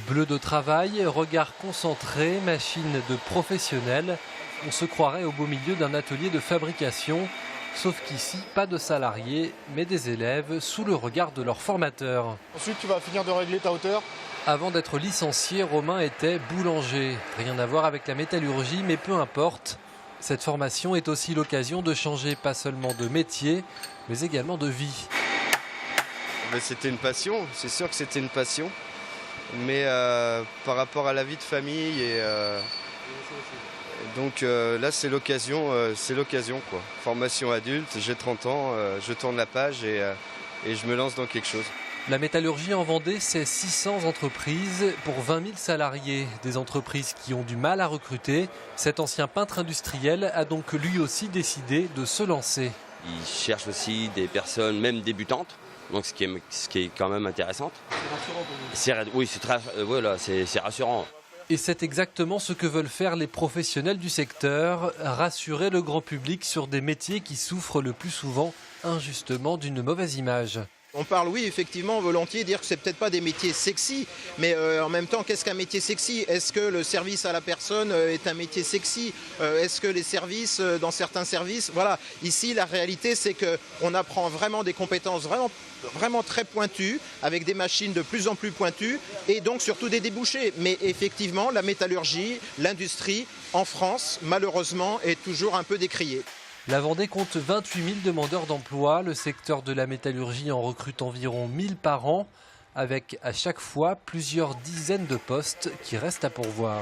Bleu de travail, regard concentré, machine de professionnel. On se croirait au beau milieu d'un atelier de fabrication. Sauf qu'ici, pas de salariés, mais des élèves sous le regard de leur formateur. Ensuite, tu vas finir de régler ta hauteur. Avant d'être licencié, Romain était boulanger. Rien à voir avec la métallurgie, mais peu importe. Cette formation est aussi l'occasion de changer pas seulement de métier, mais également de vie. C'était une passion, c'est sûr que c'était une passion. Mais par rapport à la vie de famille donc là c'est l'occasion quoi. Formation adulte, j'ai 30 ans, je tourne la page et je me lance dans quelque chose. La métallurgie en Vendée, c'est 600 entreprises pour 20 000 salariés. Des entreprises qui ont du mal à recruter. Cet ancien peintre industriel a donc lui aussi décidé de se lancer. Ils cherchent aussi des personnes, même débutantes, donc ce qui est quand même intéressant. C'est rassurant pour vous. Oui, c'est rassurant. Et c'est exactement ce que veulent faire les professionnels du secteur, rassurer le grand public sur des métiers qui souffrent le plus souvent injustement d'une mauvaise image. On parle, oui, effectivement, volontiers, dire que c'est peut-être pas des métiers sexy, mais en même temps, qu'est-ce qu'un métier sexy? Est-ce que le service à la personne est un métier sexy? Est-ce que les services, dans certains services, voilà. Ici, la réalité, c'est qu'on apprend vraiment des compétences vraiment très pointues, avec des machines de plus en plus pointues, et donc surtout des débouchés. Mais effectivement, la métallurgie, l'industrie, en France, malheureusement, est toujours un peu décriée. La Vendée compte 28 000 demandeurs d'emploi. Le secteur de la métallurgie en recrute environ 1000 par an, avec à chaque fois plusieurs dizaines de postes qui restent à pourvoir.